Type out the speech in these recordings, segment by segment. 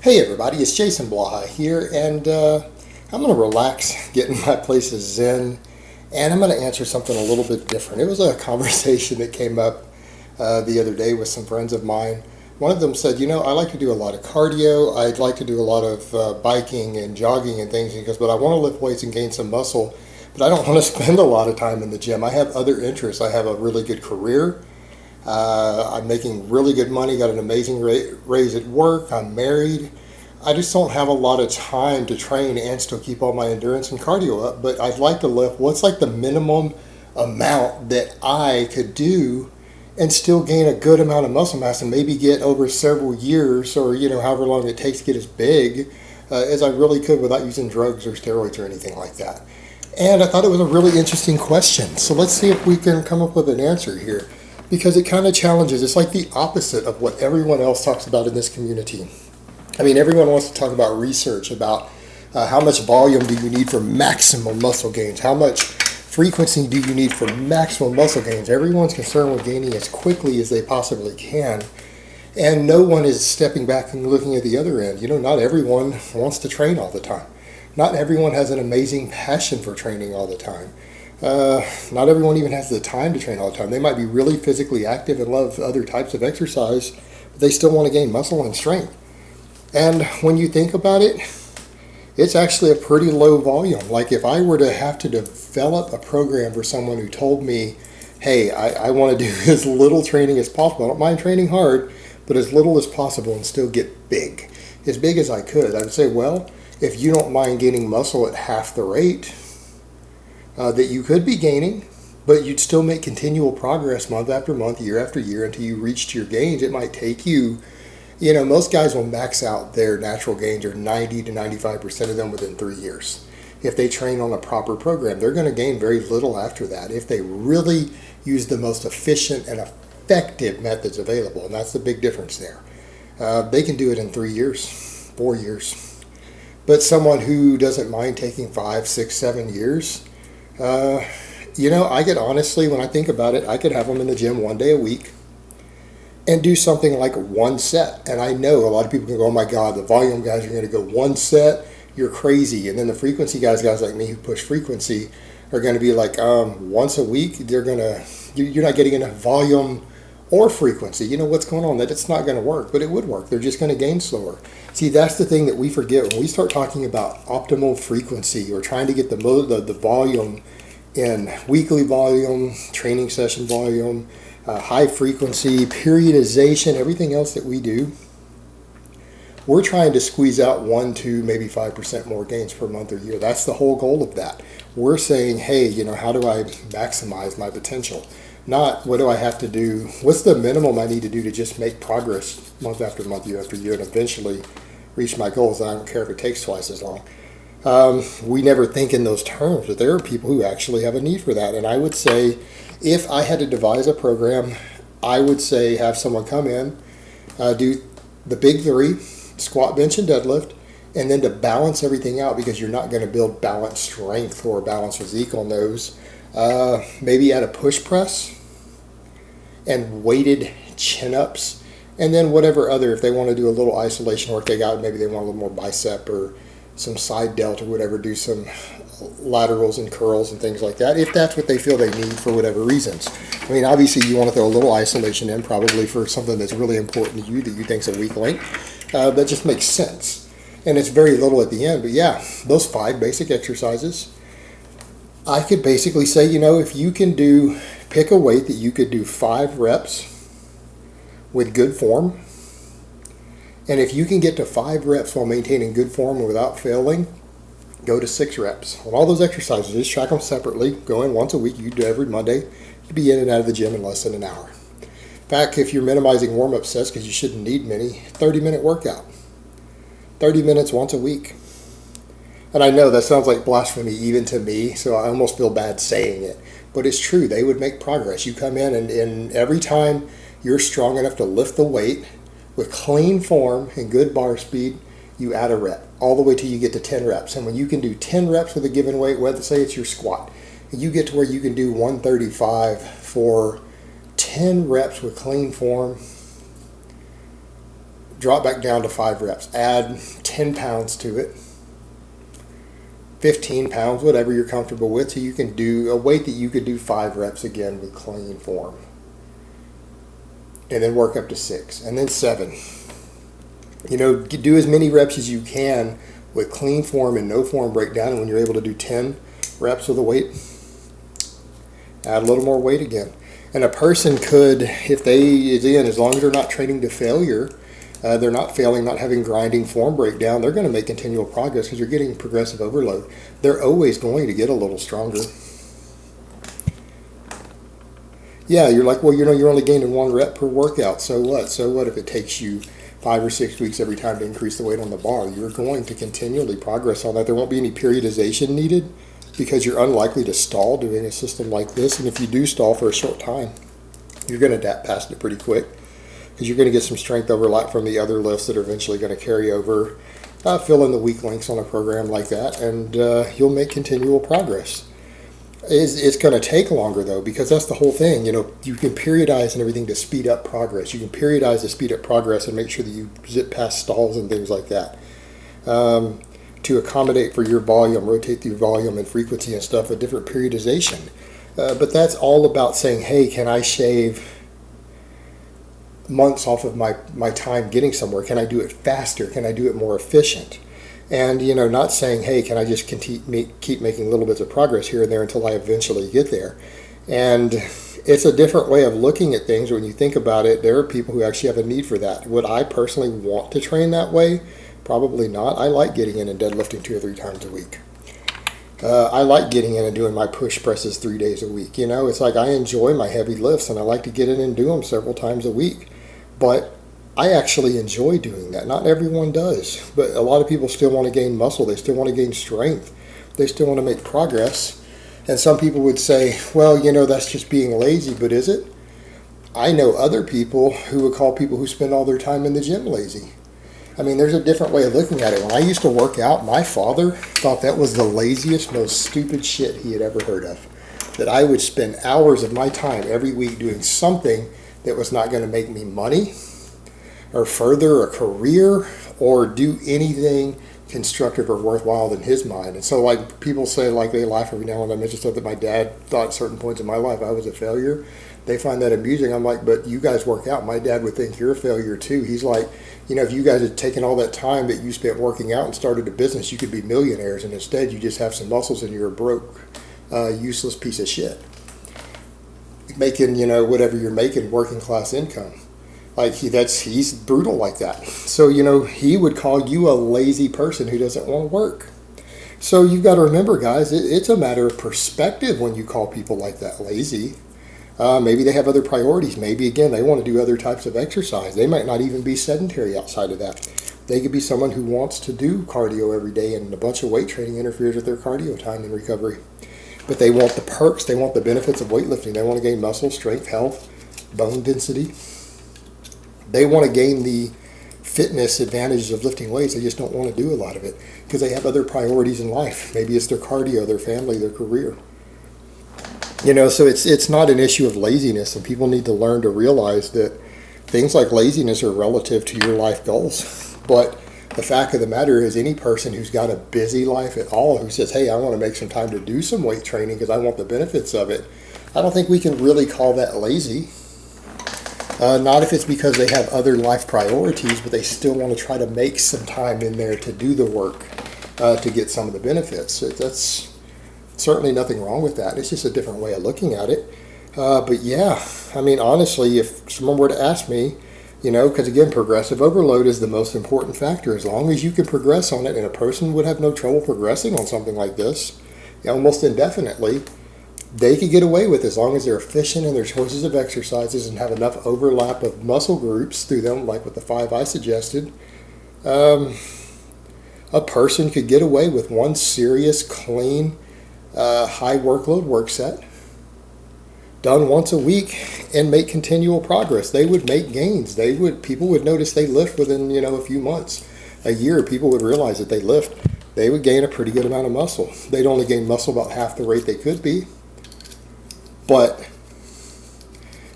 Hey everybody, it's Jason Blaha here, and I'm going to relax, get in my place of zen, and I'm going to answer something a little bit different. It was a conversation that came up the other day with some friends of mine. One of them said, I like to do a lot of cardio, I'd like to do a lot of biking and jogging and things, and he goes, but I want to lift weights and gain some muscle, but I don't want to spend a lot of time in the gym. I have other interests. I have a really good career. I'm making really good money, got an amazing raise at work, I'm married. I just don't have a lot of time to train and still keep all my endurance and cardio up, but I'd like to lift what's like the minimum amount that I could do and still gain a good amount of muscle mass and maybe get over several years or, however long it takes to get as big as I really could without using drugs or steroids or anything like that. And I thought it was a really interesting question. So let's see if we can come up with an answer here because it kind of challenges. It's like the opposite of what everyone else talks about in this community. I mean, everyone wants to talk about research, about how much volume do you need for maximum muscle gains? How much frequency do you need for maximum muscle gains? Everyone's concerned with gaining as quickly as they possibly can. And no one is stepping back and looking at the other end. Not everyone wants to train all the time. Not everyone has an amazing passion for training all the time. Not everyone even has the time to train all the time. They might be really physically active and love other types of exercise, but they still want to gain muscle and strength. And when you think about it, it's actually a pretty low volume. Like if I were to have to develop a program for someone who told me, hey, I want to do as little training as possible. I don't mind training hard, but as little as possible and still get big. As big as I could. I would say, well, if you don't mind gaining muscle at half the rate that you could be gaining, but you'd still make continual progress month after month, year after year until you reached your gains, it might take you. Most guys will max out their natural gains, or 90 to 95% of them within 3 years. If they train on a proper program, they're going to gain very little after that if they really use the most efficient and effective methods available. And that's the big difference there. They can do it in 3 years, 4 years. But someone who doesn't mind taking 5, 6, 7 years, I could honestly, when I think about it, I could have them in the gym 1 day a week and do something like one set. And I know a lot of people can go, oh my God, the volume guys are going to go one set, you're crazy. And then the frequency guys like me who push frequency, are going to be like, once a week, you're not getting enough volume or frequency. You know what's going on, that it's not going to work, but it would work. They're just going to gain slower. See, that's the thing that we forget when we start talking about optimal frequency or trying to get the volume in weekly volume, training session volume, high frequency, periodization, everything else that we do. We're trying to squeeze out 1, 2, maybe 5% more gains per month or year. That's the whole goal of that. We're saying, hey, how do I maximize my potential? Not what do I have to do? What's the minimum I need to do to just make progress month after month, year after year, and eventually reach my goals? I don't care if it takes twice as long. We never think in those terms, but there are people who actually have a need for that. And I would say, if I had to devise a program, I would say have someone come in, do the big 3, squat, bench, and deadlift, and then to balance everything out, because you're not going to build balance strength or balance physique on those, maybe add a push press and weighted chin-ups, and then whatever other, if they want to do a little isolation work they got, maybe they want a little more bicep or some side delt or whatever, do some laterals and curls and things like that, if that's what they feel they need for whatever reasons. I mean, obviously you want to throw a little isolation in, probably for something that's really important to you that you think's a weak link. That just makes sense. And it's very little at the end, but yeah, those 5 basic exercises, I could basically say, if you can pick a weight that you could do 5 reps with good form, and if you can get to 5 reps while maintaining good form without failing, go to 6 reps. On all those exercises, just track them separately. Go in once a week. You do every Monday. You'd be in and out of the gym in less than an hour. In fact, if you're minimizing warm-up sets, because you shouldn't need many, 30-minute workout. 30 minutes once a week. And I know that sounds like blasphemy even to me, so I almost feel bad saying it. But it's true. They would make progress. You come in, and every time you're strong enough to lift the weight with clean form and good bar speed, you add a rep, all the way till you get to 10 reps. And when you can do 10 reps with a given weight, whether say it's your squat, and you get to where you can do 135 for 10 reps with clean form, drop back down to 5 reps. Add 10 pounds to it, 15 pounds, whatever you're comfortable with, so you can do a weight that you could do 5 reps again with clean form. And then work up to 6, and then 7. Do as many reps as you can with clean form and no form breakdown. And when you're able to do 10 reps with a weight, add a little more weight again. And a person could, as long as they're not training to failure, they're not failing, not having grinding form breakdown, they're going to make continual progress because you're getting progressive overload. They're always going to get a little stronger. Yeah, you're like, well, you're only gaining 1 rep per workout. So what? So what if it takes you 5 or 6 weeks every time to increase the weight on the bar? You're going to continually progress on that. There won't be any periodization needed because you're unlikely to stall doing a system like this. And if you do stall for a short time, you're going to adapt past it pretty quick because you're going to get some strength overlap from the other lifts that are eventually going to carry over, fill in the weak links on a program like that, and you'll make continual progress. It's going to take longer, though, because that's the whole thing. You can periodize and everything to speed up progress. You can periodize to speed up progress and make sure that you zip past stalls and things like that. To accommodate for your volume, rotate through volume and frequency and stuff, a different periodization. But that's all about saying, hey, can I shave months off of my time getting somewhere? Can I do it faster? Can I do it more efficient? And, not saying, hey, can I just keep making little bits of progress here and there until I eventually get there? And it's a different way of looking at things. When you think about it, there are people who actually have a need for that. Would I personally want to train that way? Probably not. I like getting in and deadlifting 2 or 3 times a week. I like getting in and doing my push presses 3 days a week. It's like I enjoy my heavy lifts and I like to get in and do them several times a week. But I actually enjoy doing that. Not everyone does, but a lot of people still want to gain muscle. They still want to gain strength. They still want to make progress. And some people would say, well, that's just being lazy, but is it? I know other people who would call people who spend all their time in the gym lazy. I mean, there's a different way of looking at it. When I used to work out, my father thought that was the laziest, most stupid shit he had ever heard of. That I would spend hours of my time every week doing something that was not going to make me money or further a career or do anything constructive or worthwhile in his mind. And so like people say, like they laugh every now and then, I mention stuff that my dad thought at certain points in my life I was a failure. They find that amusing. I'm like, but you guys work out. My dad would think you're a failure too. He's like, if you guys had taken all that time that you spent working out and started a business, you could be millionaires, and instead you just have some muscles and you're a broke, useless piece of shit. Making, whatever you're making, working class income. Like he's brutal like that. So, he would call you a lazy person who doesn't want to work. So you've got to remember, guys, it's a matter of perspective when you call people like that lazy. Maybe they have other priorities. Maybe, again, they want to do other types of exercise. They might not even be sedentary outside of that. They could be someone who wants to do cardio every day, and a bunch of weight training interferes with their cardio time and recovery. But they want the perks. They want the benefits of weightlifting. They want to gain muscle, strength, health, bone density. They want to gain the fitness advantages of lifting weights. They just don't want to do a lot of it because they have other priorities in life. Maybe it's their cardio, their family, their career. So it's not an issue of laziness, and people need to learn to realize that things like laziness are relative to your life goals. But the fact of the matter is, any person who's got a busy life at all, who says, hey, I want to make some time to do some weight training because I want the benefits of it, I don't think we can really call that lazy. Not if it's because they have other life priorities, but they still want to try to make some time in there to do the work to get some of the benefits. That's certainly nothing wrong with that. It's just a different way of looking at it. But yeah, I mean, honestly, if someone were to ask me, because again, progressive overload is the most important factor. As long as you can progress on it, and a person would have no trouble progressing on something like this, almost indefinitely, they could get away with it as long as they're efficient in their choices of exercises and have enough overlap of muscle groups through them, like with the 5 I suggested. A person could get away with one serious, clean, high workload work set done once a week and make continual progress. They would make gains. People would notice they lift within, a few months, a year. People would realize that they lift. They would gain a pretty good amount of muscle. They'd only gain muscle about half the rate they could be. But,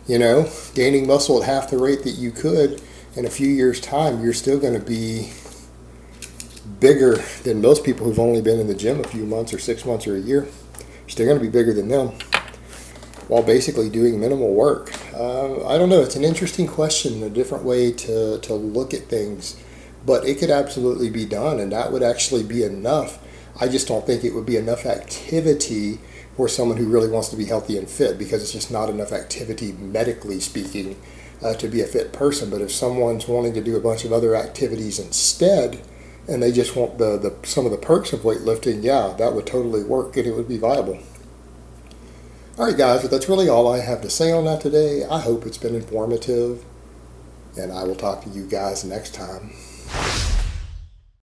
gaining muscle at half the rate that you could in a few years' time, you're still going to be bigger than most people who've only been in the gym a few months or 6 months or a year. You're still going to be bigger than them while basically doing minimal work. I don't know. It's an interesting question, a different way to look at things, but it could absolutely be done, and that would actually be enough. I just don't think it would be enough activity for someone who really wants to be healthy and fit, because it's just not enough activity, medically speaking, to be a fit person. But if someone's wanting to do a bunch of other activities instead, and they just want the some of the perks of weightlifting, yeah, that would totally work and it would be viable. All right, guys, but that's really all I have to say on that today. I hope it's been informative, and I will talk to you guys next time.